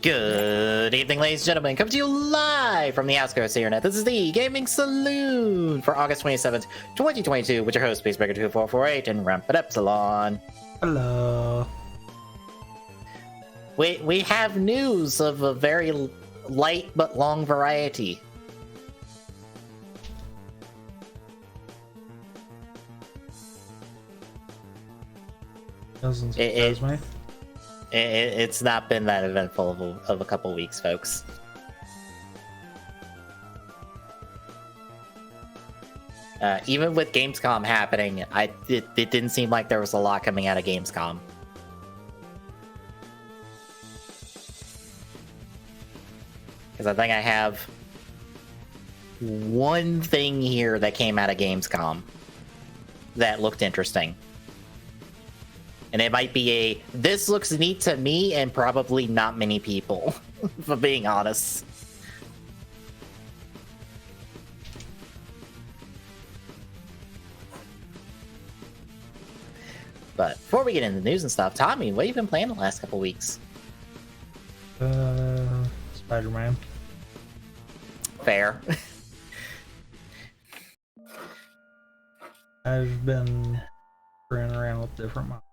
Good evening, ladies and gentlemen. Coming to you live from the outskirts of the internet. This is the Gaming Saloon for August 27th, 2022, with your host, Peacemaker2448, and Rampant Epsilon. Hello. We have news of a very light but long variety. Doesn't surprise me. It's not been that eventful of a couple weeks, folks. Even with Gamescom happening, it didn't seem like there was a lot coming out of Gamescom. Because I think I have one thing here that came out of Gamescom that looked interesting. And it might be this looks neat to me and probably not many people, if I'm being honest. But before we get into the news and stuff, Tommy, what have you been playing the last couple weeks? Spider-Man. Fair. I've been running around with different models.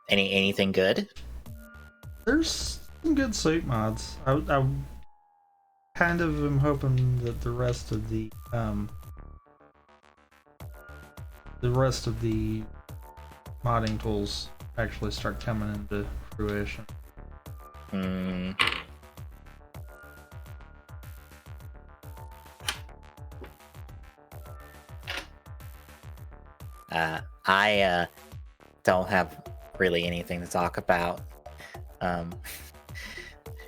Anything good? There's some good suit mods. I kind of am hoping that the rest of the modding tools actually start coming into fruition. I don't have really anything to talk about.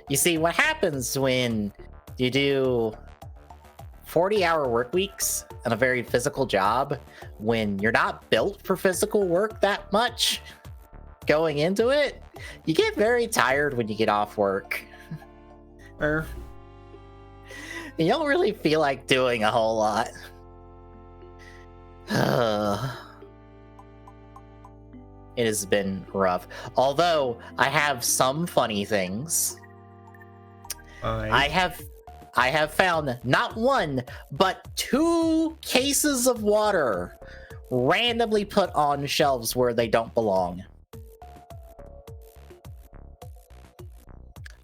You see, what happens when you do 40-hour work weeks and a very physical job, when you're not built for physical work that much going into it, you get very tired when you get off work. Fair. You don't really feel like doing a whole lot. It has been rough. Although I have some funny things. I have found not one, but 2 cases of water randomly put on shelves where they don't belong.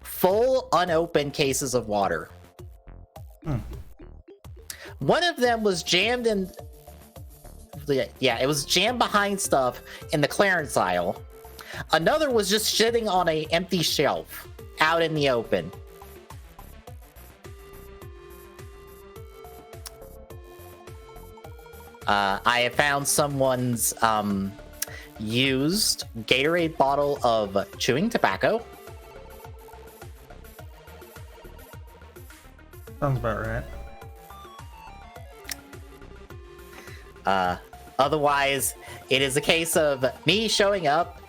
Full unopened cases of water. One of them was jammed in. Yeah, it was jammed behind stuff in the clearance aisle. Another was just sitting on an empty shelf out in the open. I have found someone's used Gatorade bottle of chewing tobacco. Sounds about right. Otherwise, it is a case of me showing up,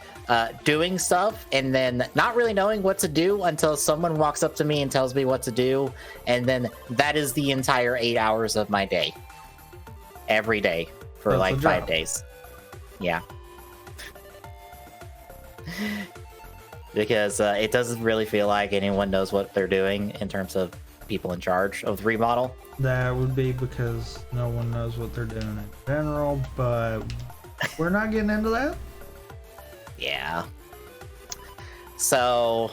doing stuff, and then not really knowing what to do until someone walks up to me and tells me what to do, and then that is the entire 8 hours of my day. Every day for That's like a 5 job. days. Yeah. Because it doesn't really feel like anyone knows what they're doing in terms of people in charge of the remodel. That would be because no one knows what they're doing in general, but we're not getting into that. Yeah. So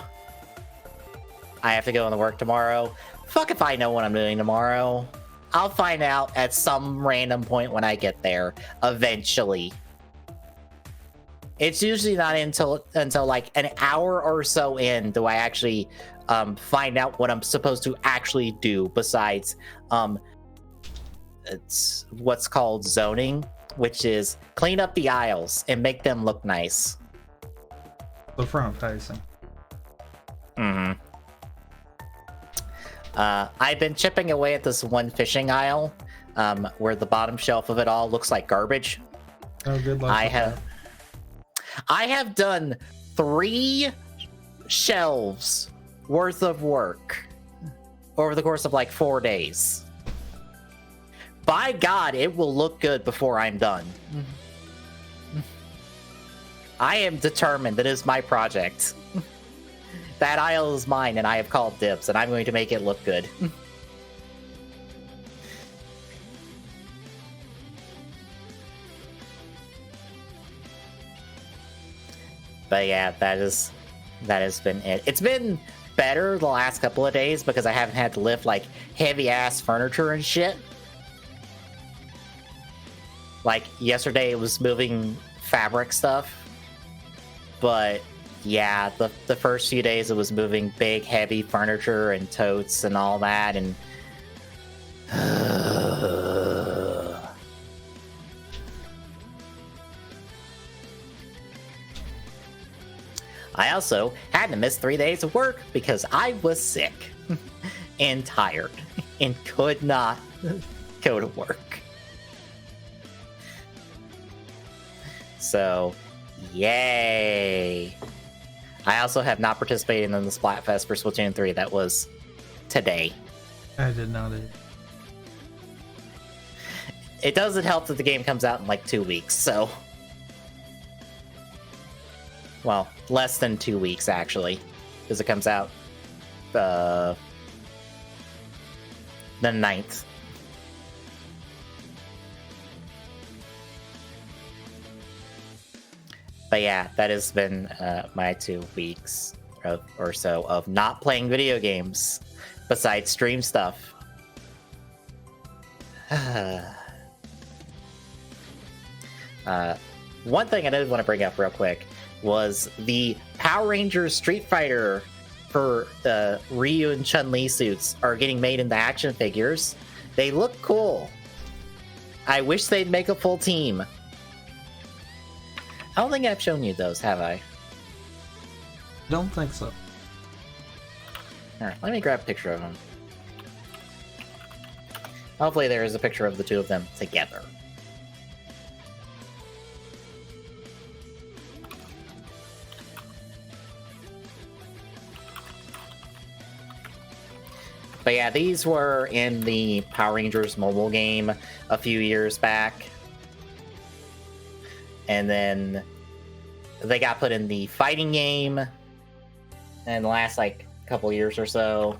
I have to go into work tomorrow. Fuck if I know what I'm doing tomorrow. I'll find out at some random point when I get there, eventually. It's usually not until like an hour or so in do I actually find out what I'm supposed to actually do, besides it's what's called zoning, which is clean up the aisles and make them look nice. The front facing. I've been chipping away at this one fishing aisle where the bottom shelf of it all looks like garbage. Oh, good luck. I have done 3 shelves worth of work over the course of like 4 days. By God, it will look good before I'm done. I am determined. That is my project. That aisle is mine, and I have called dibs, and I'm going to make it look good. But yeah, that has been it. It's been better the last couple of days because I haven't had to lift like heavy ass furniture and shit. Like yesterday it was moving fabric stuff. But yeah, the first few days it was moving big heavy furniture and totes and all that, and I also had to miss 3 days of work because I was sick and tired and could not go to work. So, yay! I also have not participated in the Splatfest for Splatoon 3. That was today. I did not either. It doesn't help that the game comes out in like 2 weeks, so... Well, less than 2 weeks, actually. Because it comes out... the 9th. But yeah, that has been my 2 weeks or so of not playing video games, besides stream stuff. One thing I did want to bring up real quick was the Power Rangers Street Fighter for the Ryu and Chun-Li suits are getting made into action figures. They look cool. I wish they'd make a full team. I don't think I've shown you those, have I? Don't think so. Alright, let me grab a picture of them. Hopefully there is a picture of the two of them together. But yeah, these were in the Power Rangers mobile game a few years back. And then they got put in the fighting game in the last like couple years or so.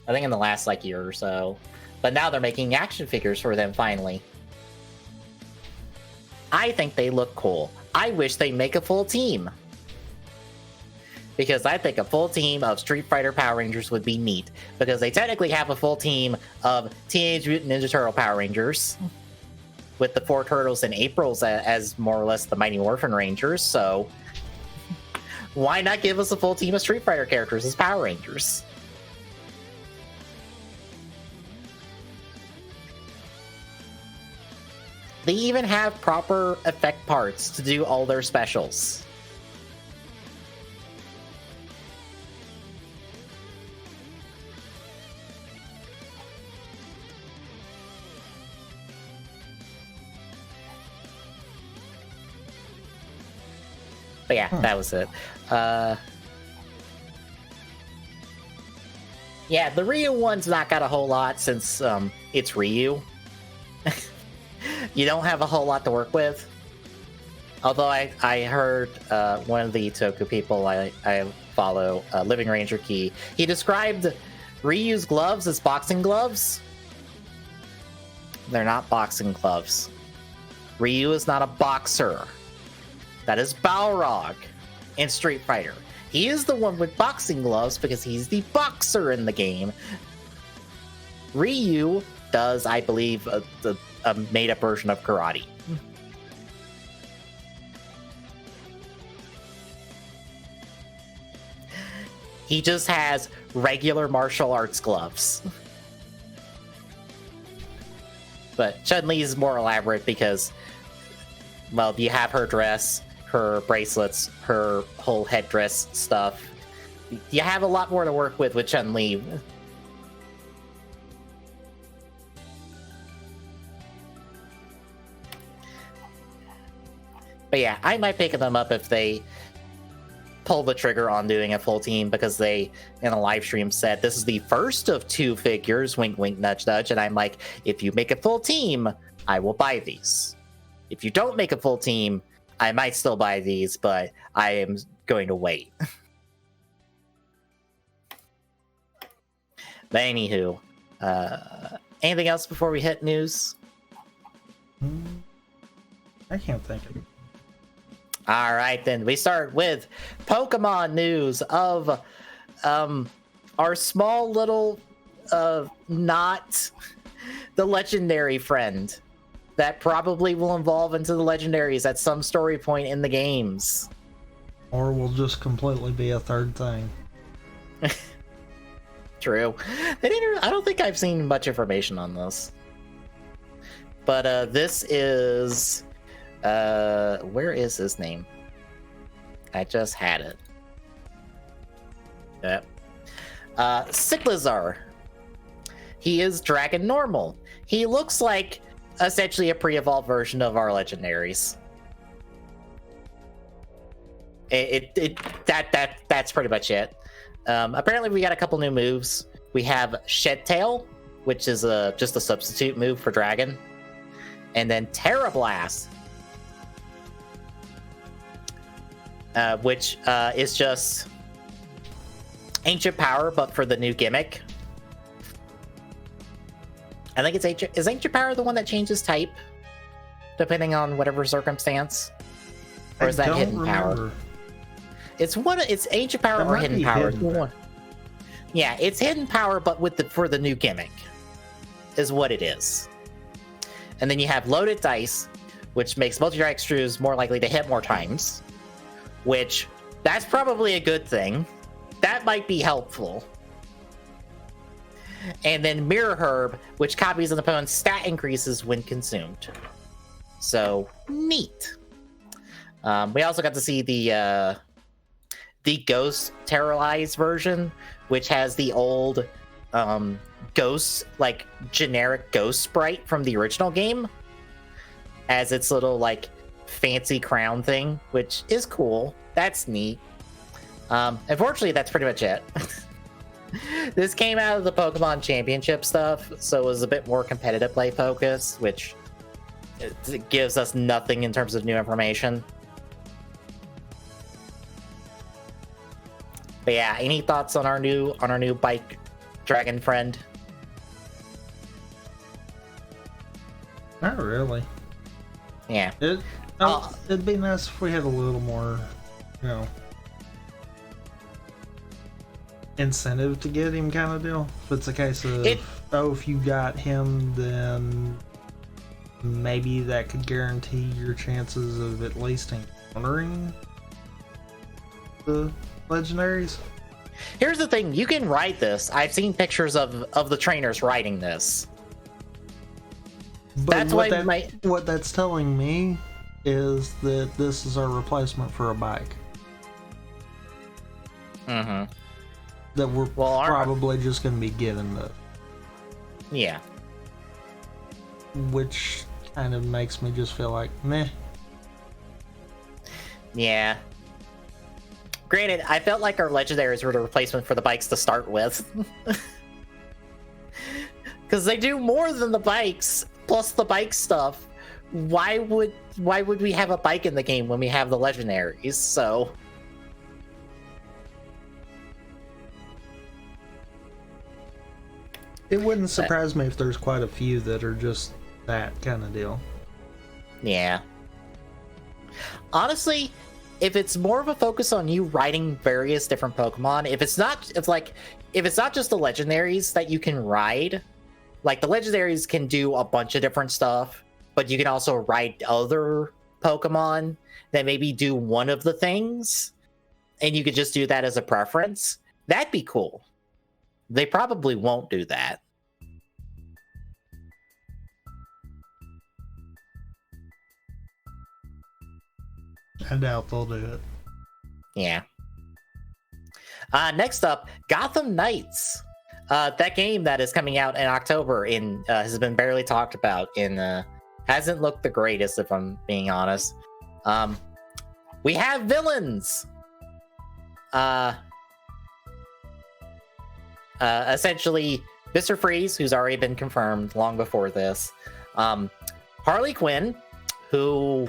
I think in the last like year or so. But now they're making action figures for them finally. I think they look cool. I wish they make a full team. Because I think a full team of Street Fighter Power Rangers would be neat. Because they technically have a full team of Teenage Mutant Ninja Turtle Power Rangers. With the 4 Turtles and Aprils as more or less the Mighty Morphin Rangers, so why not give us a full team of Street Fighter characters as Power Rangers? They even have proper effect parts to do all their specials. But yeah, that was it. Yeah, the Ryu one's not got a whole lot since it's Ryu. You don't have a whole lot to work with. Although I heard one of the Toku people I follow, Living Ranger Key, he described Ryu's gloves as boxing gloves. They're not boxing gloves. Ryu is not a boxer. That is Balrog in Street Fighter. He is the one with boxing gloves because he's the boxer in the game. Ryu does, I believe, a made-up version of karate. He just has regular martial arts gloves. But Chun-Li is more elaborate because, well, you have her dress, her bracelets, her whole headdress stuff. You have a lot more to work with Chun-Li. But yeah, I might pick them up if they pull the trigger on doing a full team, because they, in a live stream, said this is the first of 2 figures, wink wink nudge nudge, and I'm like, if you make a full team, I will buy these. If you don't make a full team, I might still buy these, but I am going to wait. But anywho, anything else before we hit news? I can't think of it. All right, then we start with Pokemon news of our small little not the legendary friend that probably will evolve into the legendaries at some story point in the games. Or will just completely be a third thing. True. I don't think I've seen much information on this. But this is where is his name? I just had it. Yep. Cyclizar. He is Dragon Normal. He looks like essentially a pre-evolved version of our legendaries. That's pretty much it. Apparently we got a couple new moves. We have Shed Tail, which is just a substitute move for Dragon. And then Terra Blast, which is just Ancient Power, but for the new gimmick. I think is Ancient Power the one that changes type, depending on whatever circumstance, or is that Hidden Power? It's Ancient Power or Hidden Power. Yeah, it's Hidden Power, but for the new gimmick, is what it is. And then you have Loaded Dice, which makes multi-strike Extras more likely to hit more times, which that's probably a good thing. That might be helpful. And then Mirror Herb, which copies an opponent's stat increases when consumed. So, neat. We also got to see the Ghost Terrorized version, which has the old ghost, like generic ghost sprite from the original game as its little like fancy crown thing, which is cool. That's neat. Unfortunately, that's pretty much it. This came out of the Pokemon Championship stuff, so it was a bit more competitive play focus, which it gives us nothing in terms of new information. But yeah, any thoughts on our new bike dragon friend? Not really. Yeah. It'd be nice if we had a little more, incentive to get him kind of deal. If it's a case of, if you got him, then maybe that could guarantee your chances of at least encountering the legendaries. Here's the thing, you can ride this. I've seen pictures of the trainers riding this. But that's what that's telling me is that this is our replacement for a bike. Mm-hmm. That we're probably just going to be given the... Yeah. Which kind of makes me just feel like, meh. Yeah. Granted, I felt like our legendaries were the replacement for the bikes to start with. Because they do more than the bikes, plus the bike stuff. Why would we have a bike in the game when we have the legendaries? So... It wouldn't surprise me if there's quite a few that are just that kind of deal. Yeah. Honestly, if it's more of a focus on you riding various different Pokemon, if it's not just the legendaries that you can ride, like the legendaries can do a bunch of different stuff, but you can also ride other Pokemon that maybe do one of the things, and you could just do that as a preference, that'd be cool. They probably won't do that. I doubt they'll do it. Yeah. Next up, Gotham Knights. That game that is coming out in October has been barely talked about hasn't looked the greatest, if I'm being honest. We have villains. Essentially, Mr. Freeze, who's already been confirmed long before this. Harley Quinn, who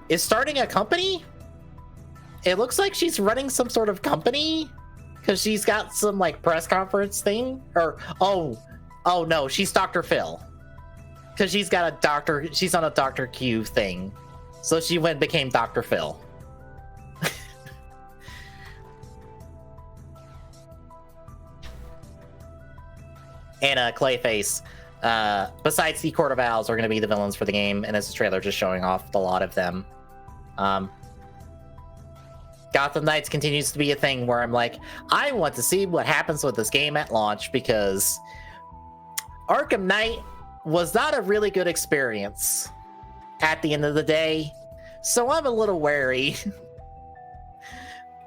is starting a company. It looks like she's running some sort of company because she's got some like press conference thing. Or oh no, she's Dr. Phil because she's got a doctor. She's on a Dr. Q thing, so she went and became Dr. Phil. And Clayface, besides the Court of Owls, are going to be the villains for the game, and it's a trailer just showing off a lot of them. Gotham Knights continues to be a thing where I'm like, I want to see what happens with this game at launch, because Arkham Knight was not a really good experience at the end of the day, so I'm a little wary.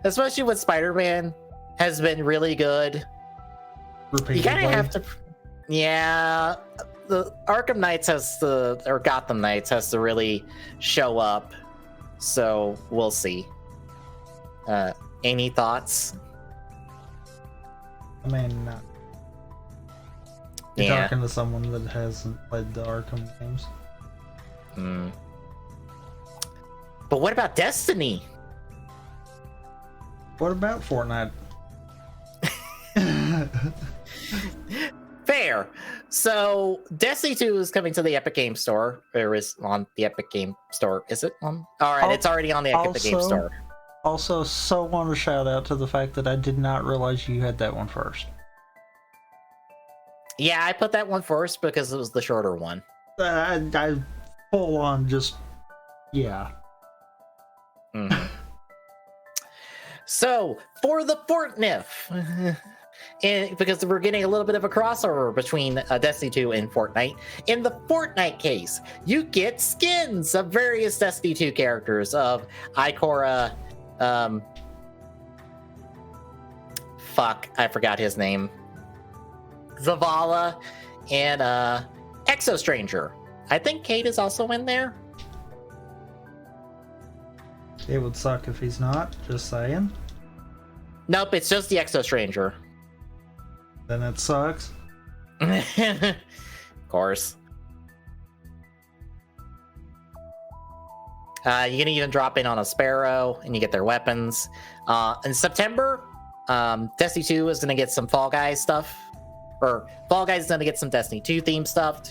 Especially when Spider-Man has been really good. Repeatedly. You kind of have to... Yeah, the Arkham Knights or Gotham Knights has to really show up, so we'll see. Any thoughts? I mean, you're talking to someone that hasn't played the Arkham games. But what about Destiny? What about Fortnite? Fair. So Destiny 2 is coming to the Epic Game Store. Or is on the Epic Game Store. Is it on? Alright, it's already on the Epic Game Store. Also, so want to shout out to the fact that I did not realize you had that one first. Yeah, I put that one first because it was the shorter one. I full on just... Yeah. Mm-hmm. So, for the Fortnite... And because we're getting a little bit of a crossover between Destiny 2 and Fortnite. In the Fortnite case, you get skins of various Destiny 2 characters of Ikora, fuck, I forgot his name. Zavala and Exo Stranger. I think Kate is also in there. It would suck if he's not, just saying. Nope, it's just the Exo Stranger. Then it sucks. Of course. You can even drop in on a Sparrow and you get their weapons. In September, Destiny 2 is going to get some Fall Guys stuff. Or Fall Guys is going to get some Destiny 2 themed stuff.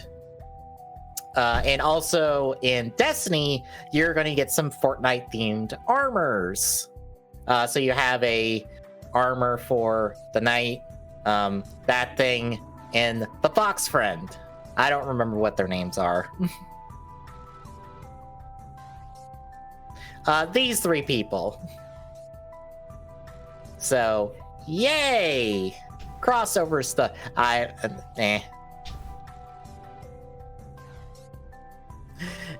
And also in Destiny, you're going to get some Fortnite themed armors. So you have a armor for the Knight, that thing, and the Fox Friend. I don't remember what their names are. These three people. So, yay! Crossover stuff.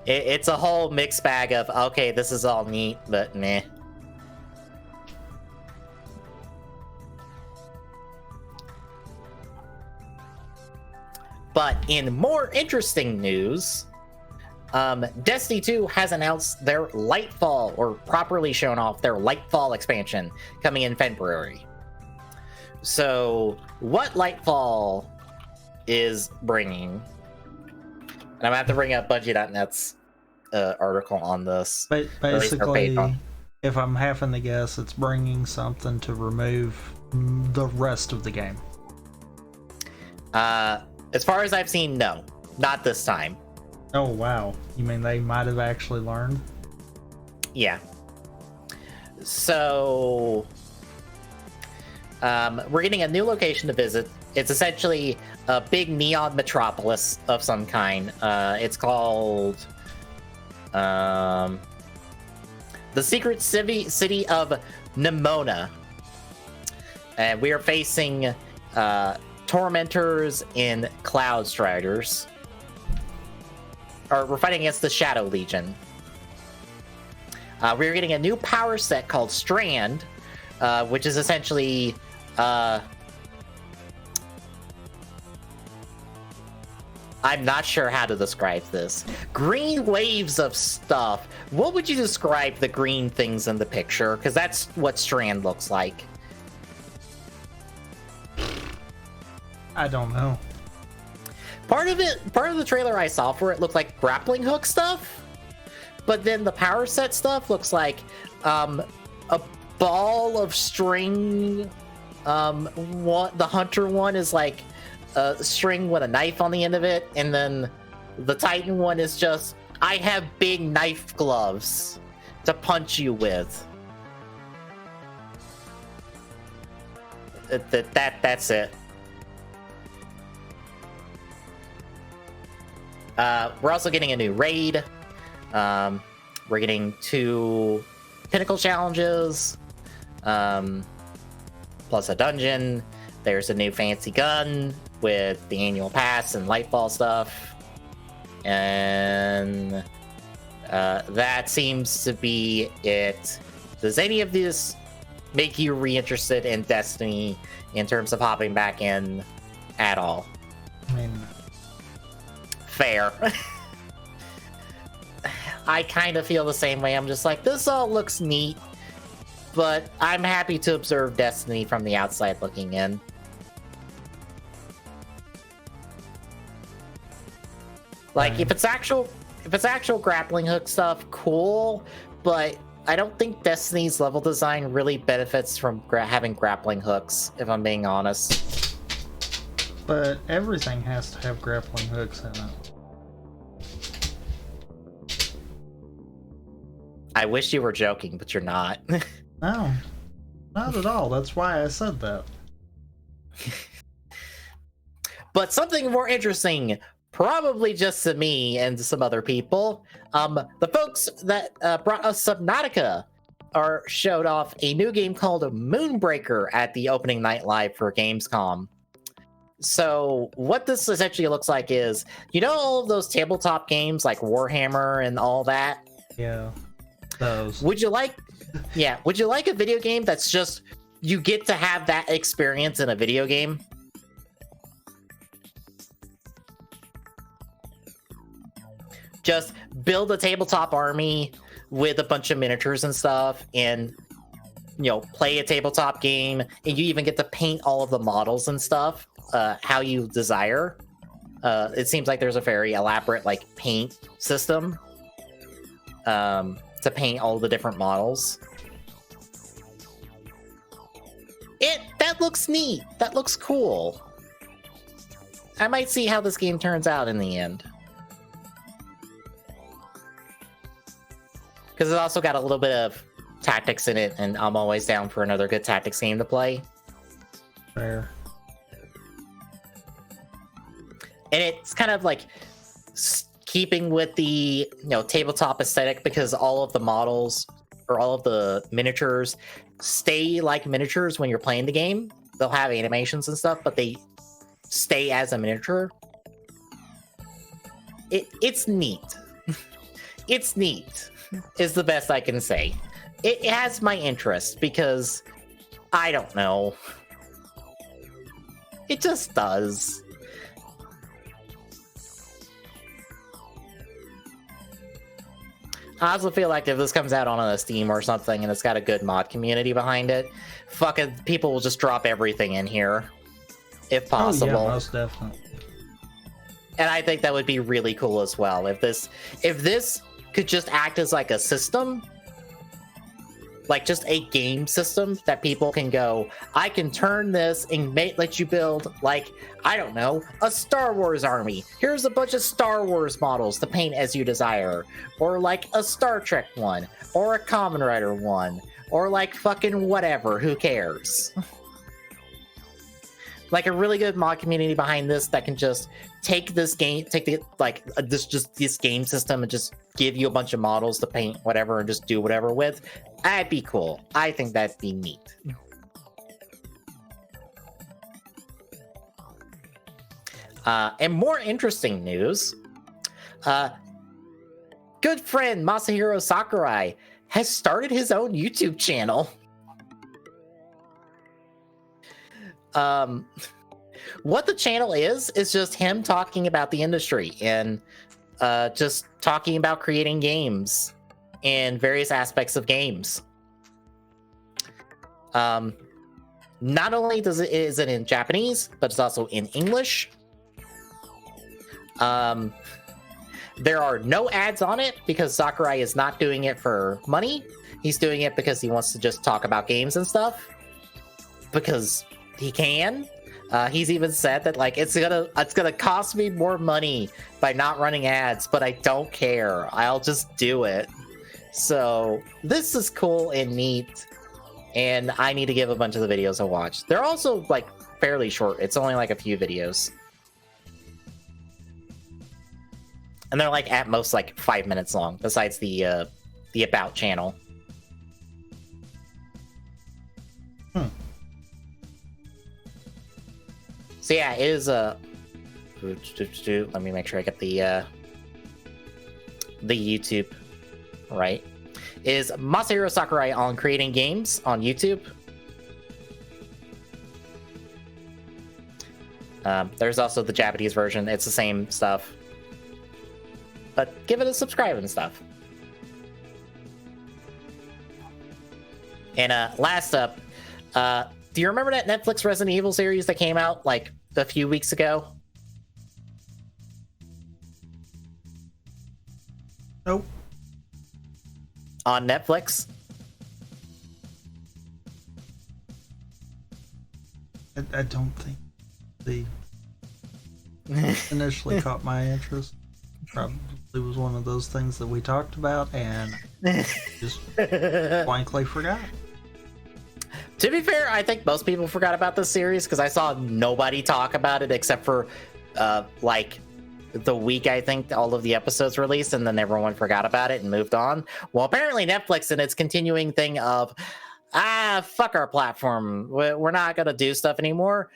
It's a whole mixed bag of, okay, this is all neat, but meh. But in more interesting news, Destiny 2 has announced their Lightfall, or properly shown off their Lightfall expansion, coming in February. So, what Lightfall is bringing, and I'm going to have to bring up Bungie.net's article on this. But basically, if I'm having to guess, it's bringing something to remove the rest of the game. As far as I've seen, no. Not this time. Oh, wow. You mean they might have actually learned? Yeah. So, we're getting a new location to visit. It's essentially a big neon metropolis of some kind. It's called the Secret City of Nimona. And we are facing Tormentors and Cloud Striders. Or we're fighting against the Shadow Legion. We're getting a new power set called Strand, which is essentially I'm not sure how to describe this. Green waves of stuff. What would you describe the green things in the picture? Because that's what Strand looks like. I don't know. Part of the trailer I saw for it looked like grappling hook stuff, but then the power set stuff looks like a ball of string. The hunter one is like a string with a knife on the end of it, and then the Titan one is just, I have big knife gloves to punch you with. That's it. We're also getting a new raid. We're getting 2 pinnacle challenges, plus a dungeon. There's a new fancy gun with the annual pass and lightball stuff. And that seems to be it. Does any of this make you reinterested in Destiny in terms of hopping back in at all? I mean, fair. I kind of feel the same way. I'm just like, this all looks neat, but I'm happy to observe Destiny from the outside looking in. Like, if it's actual grappling hook stuff, cool, but I don't think Destiny's level design really benefits from having grappling hooks, if I'm being honest. But everything has to have grappling hooks in it. I wish you were joking, but you're not. No, not at all. That's why I said that. But something more interesting, probably just to me and to some other people, the folks that brought us Subnautica showed off a new game called Moonbreaker at the opening night live for Gamescom. So what this essentially looks like is, you know, all of those tabletop games like Warhammer and all that? Yeah, those. Would you like a video game that's just, you get to have that experience in a video game? Just build a tabletop army with a bunch of miniatures and stuff, and, you know, play a tabletop game, and you even get to paint all of the models and stuff how you desire. It seems like there's a very elaborate like paint system to paint all the different models. That looks neat. That looks cool. I might see how this game turns out in the end. Because it's also got a little bit of tactics in it, and I'm always down for another good tactics game to play. Fair. And it's kind of like keeping with the, you know, tabletop aesthetic, because all of the models or all of the miniatures stay like miniatures when you're playing the game. They'll have animations and stuff, but they stay as a miniature. It's neat. It's neat is the best I can say. It has my interest because, I don't know, it just does. I also feel like if this comes out on a Steam or something and it's got a good mod community behind it, fucking people will just drop everything in here, if possible. Oh, yeah, most definitely. And I think that would be really cool as well. If this could just act as like a system, like just a game system that people can go, I can turn this and let you build, like, I don't know, a Star Wars army. Here's a bunch of Star Wars models to paint as you desire. Or like a Star Trek one, or a Kamen Rider one, or like fucking whatever, who cares? Like a really good mod community behind this that can just take this game, this game system and just give you a bunch of models to paint whatever and just do whatever with. That'd be cool. I think that'd be neat. And more interesting news, good friend Masahiro Sakurai has started his own YouTube channel. What the channel is just him talking about the industry and just talking about creating games and various aspects of games. Not only is it in Japanese, but it's also in English. There are no ads on it because Sakurai is not doing it for money. He's doing it because he wants to just talk about games and stuff. Because he can. He's even said that like it's gonna cost me more money by not running ads, but I don't care. I'll just do it. So this is cool and neat, and I need to give a bunch of the videos a watch. They're also like fairly short. It's only like a few videos. And they're like at most like 5 minutes long, besides the About channel. So yeah, it is let me make sure I get the YouTube right. Is Masahiro Sakurai on creating games on YouTube. There's also the Japanese version. It's the same stuff. But give it a subscribe and stuff. And last up, do you remember that Netflix Resident Evil series that came out like a few weeks ago? Nope. On Netflix? I don't think they initially caught my interest. Probably was one of those things that we talked about and just blankly forgot. To be fair, I think most people forgot about this series because I saw nobody talk about it except for like the week I think all of the episodes released, and then everyone forgot about it and moved on. Well, apparently Netflix and its continuing thing of fuck our platform, we're not gonna do stuff anymore.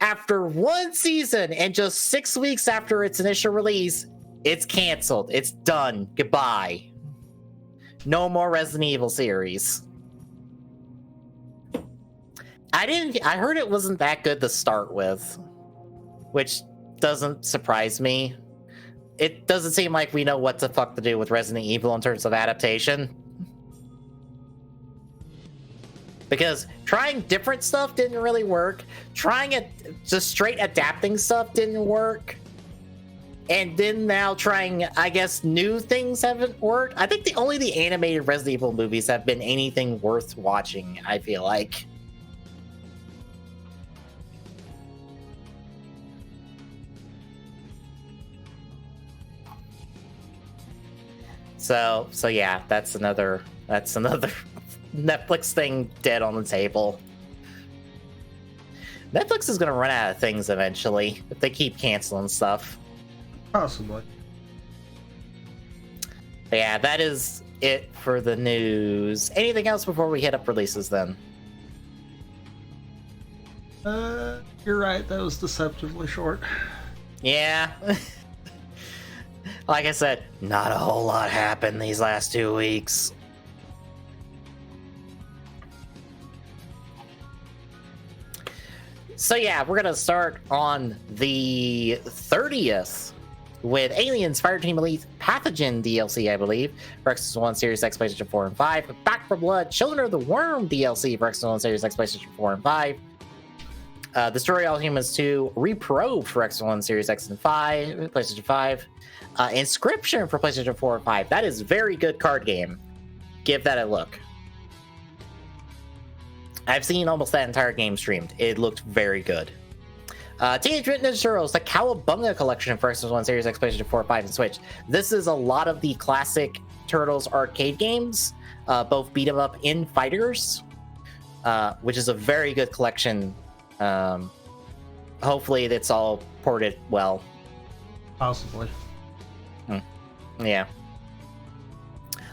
After one season and just 6 weeks after its initial release, it's canceled. It's done. Goodbye. No more Resident Evil series. I heard it wasn't that good to start with, which doesn't surprise me. It doesn't seem like we know what the fuck to do with Resident Evil in terms of adaptation. Because trying different stuff didn't really work. Trying it, just straight adapting stuff didn't work. And then now trying, I guess, new things haven't worked. I think only the animated Resident Evil movies have been anything worth watching, I feel like. So yeah, that's another Netflix thing dead on the table. Netflix is gonna run out of things eventually if they keep canceling stuff. Possibly. But yeah, that is it for the news. Anything else before we hit up releases then? You're right, that was deceptively short. Yeah. Like I said, not a whole lot happened these last 2 weeks. So yeah, we're gonna start on the 30th with Aliens Fireteam Elite Pathogen DLC, I believe, for Xbox One, Series X, PlayStation 4 and 5. Back 4 Blood, Children of the Worm DLC for Xbox One, Series X, PlayStation 4 and 5. Destroy All Humans 2 Reprobed for Xbox One, Series X and 5, PlayStation 5. Inscription for PlayStation 4 and 5. That is a very good card game. Give that a look. I've seen almost that entire game streamed. It looked very good. Teenage Mutant Ninja Turtles, the Cowabunga collection for Xbox One, Series X, PlayStation 4, 5, and Switch. This is a lot of the classic Turtles arcade games, both beat 'em up and fighters, which is a very good collection. Hopefully it's all ported well. Possibly. Yeah.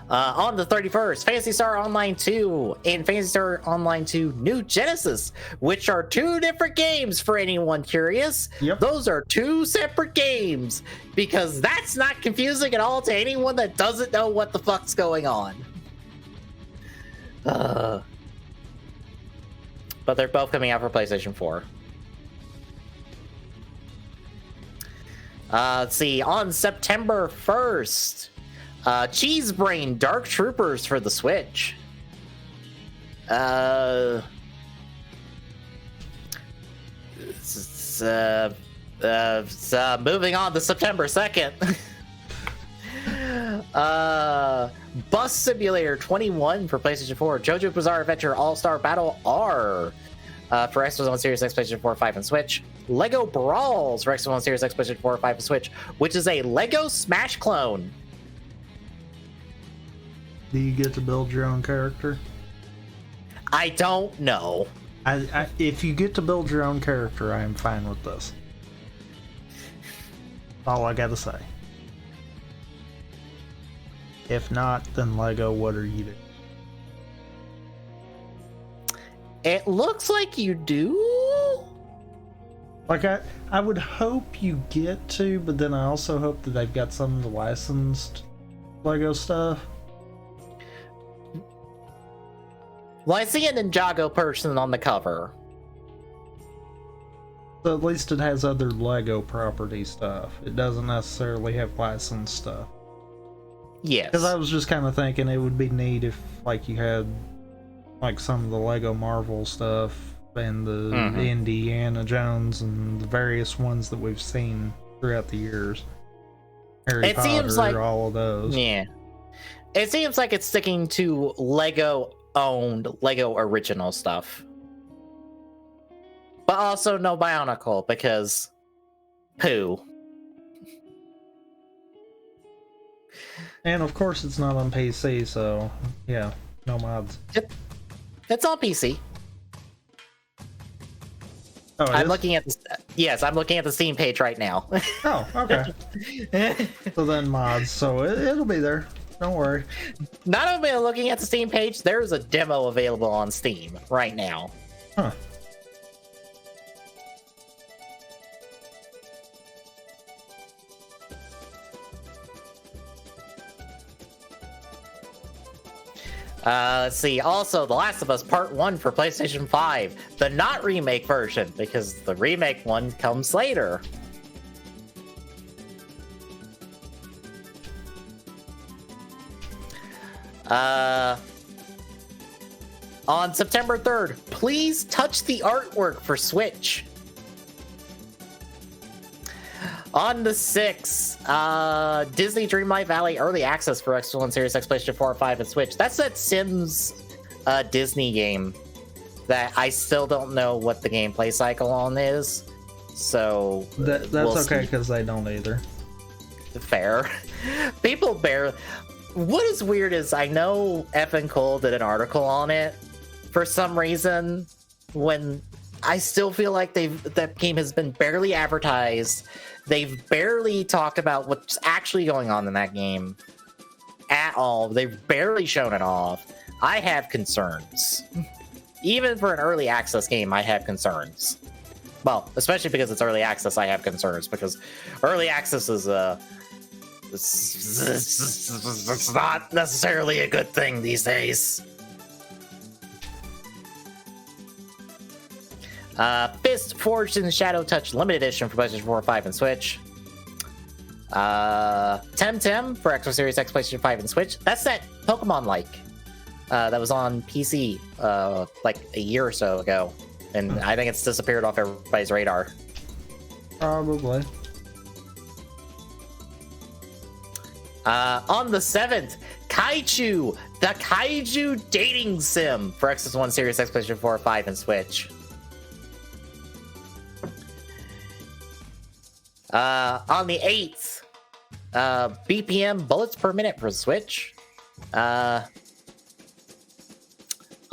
On the 31st, Phantasy Star Online 2 and Phantasy Star Online 2 New Genesis, which are two different games for anyone curious. Yep. Those are two separate games, because that's not confusing at all to anyone that doesn't know what the fuck's going on. But they're both coming out for PlayStation 4. Let's see, on September 1st, Cheese Brain Dark Troopers for the Switch. Moving on to September 2nd. Bus Simulator 21 for PlayStation 4. JoJo Bizarre Adventure All-Star Battle R for Xbox One Series X, PlayStation 4, 5, and Switch. Lego Brawls for Xbox One Series X, PlayStation 4, 5, and Switch, which is a Lego Smash clone. Do you get to build your own character? I don't know. If you get to build your own character, I am fine with this. All I gotta say. If not, then Lego, what are you doing? It looks like you do. Like, I would hope you get to, but then I also hope that they've got some of the licensed Lego stuff. Well, I see a Ninjago person on the cover. So at least it has other Lego property stuff. It doesn't necessarily have licensed stuff. Yes. Because I was just kind of thinking it would be neat if, like, you had, like, some of the Lego Marvel stuff and the Indiana Jones and the various ones that we've seen throughout the years. Harry Potter, seems like, all of those. Yeah. It seems like it's sticking to Lego-owned, Lego original stuff. But also no Bionicle, because poo. And of course it's not on PC, so yeah, no mods. It's on PC. Oh, I'm looking at this. Yes, I'm looking at the Steam page right now. Oh, okay. So then mods, so it'll be there. Don't worry. Not only am I looking at the Steam page, there's a demo available on Steam right now. Huh. Let's see. Also, The Last of Us Part 1 for PlayStation 5. The not remake version, because the remake one comes later. On September 3rd, please touch the artwork for Switch. On the 6th, Disney Dreamlight Valley Early Access for Xbox One Series X, PlayStation 4, 5, and Switch. That's that Sims Disney game that I still don't know what the gameplay cycle on is. So that's we'll okay because they don't either. Fair. People bear. What is weird is I know F and Cole did an article on it for some reason when I still feel like that game has been barely advertised. They've barely talked about what's actually going on in that game at all. They've barely shown it off. I have concerns. Even for an early access game, I have concerns. Well, especially because it's early access, I have concerns because early access is it's not necessarily a good thing these days. Fist Forged in Shadow Touch Limited Edition for PlayStation 4, 5, and Switch. Temtem for Xbox Series X, PlayStation 5, and Switch. That's that Pokemon-like that was on PC like a year or so ago. And I think it's disappeared off everybody's radar. Probably. On the 7th, Kaiju, the Kaiju Dating Sim for Xbox One Series X, PlayStation 4, 5, and Switch. On the 8th, BPM Bullets Per Minute for Switch. On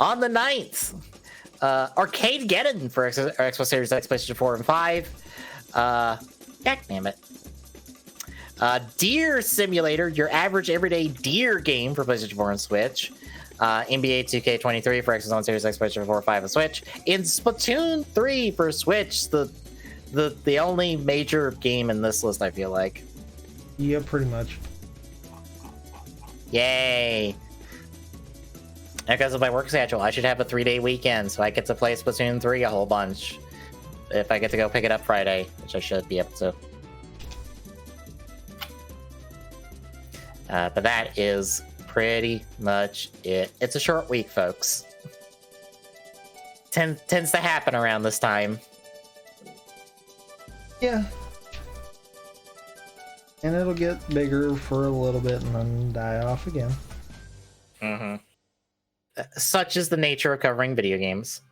the 9th, Arcadegeddon for Xbox Series X, PlayStation 4, and 5. Heck damn it. Deer Simulator, your average everyday deer game for PlayStation 4 and Switch. NBA 2K23 for Xbox One Series X, PlayStation 4, 5, and Switch. In Splatoon 3 for Switch, the only major game in this list, I feel like. Yeah, pretty much. Yay. Because of my work schedule, I should have a 3-day weekend, so I get to play Splatoon 3 a whole bunch. If I get to go pick it up Friday, which I should be able to. But that is pretty much it. It's a short week, folks. Tends to happen around this time. Yeah. And it'll get bigger for a little bit and then die off again. Mm-hmm. Such is the nature of covering video games.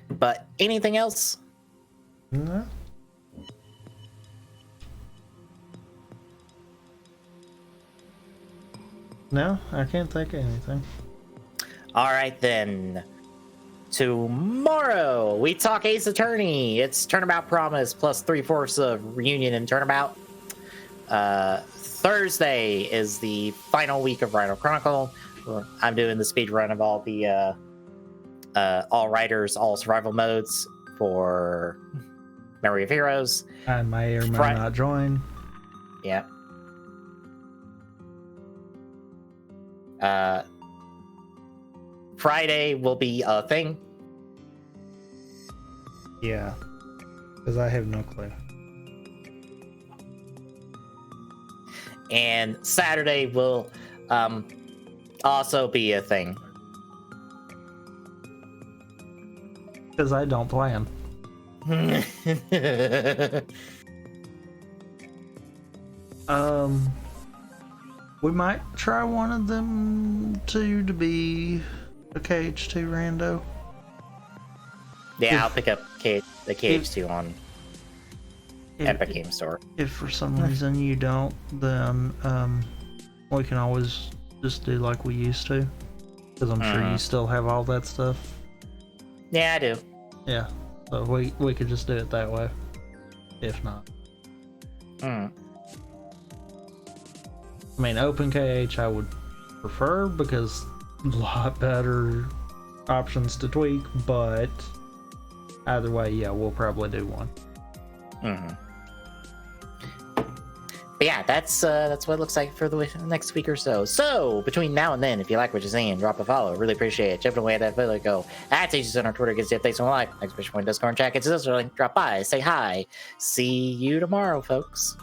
But anything else? No. No, I can't think of anything. All right, then. Tomorrow, we talk Ace Attorney. It's Turnabout Promise plus 3/4 of Reunion and Turnabout. Thursday is the final week of Rhino Chronicle. I'm doing the speed run of all the all writers, all survival modes for Memory of Heroes. I may or may not join. Yeah. Friday will be a thing. Yeah, because I have no clue. And Saturday will also be a thing. Because I don't plan. We might try one of them two to be a KH2 rando. Yeah, I'll pick up the KH2 on Epic Game Store. If for some reason you don't, then we can always just do like we used to. Because I'm sure you still have all that stuff. Yeah, I do. Yeah, so we could just do it that way. If not. I mean, Open KH I would prefer because a lot better options to tweak, but either way, yeah, we'll probably do one. But yeah, that's what it looks like for the next week or so. So between now and then, if you like what you're seeing, drop a follow. Really appreciate it. Jumping away at that video, go at Teachers on our Twitter, gets the updates on live. Next Bitch Point Discord chat, gets this early. Drop by, say hi. See you tomorrow, folks.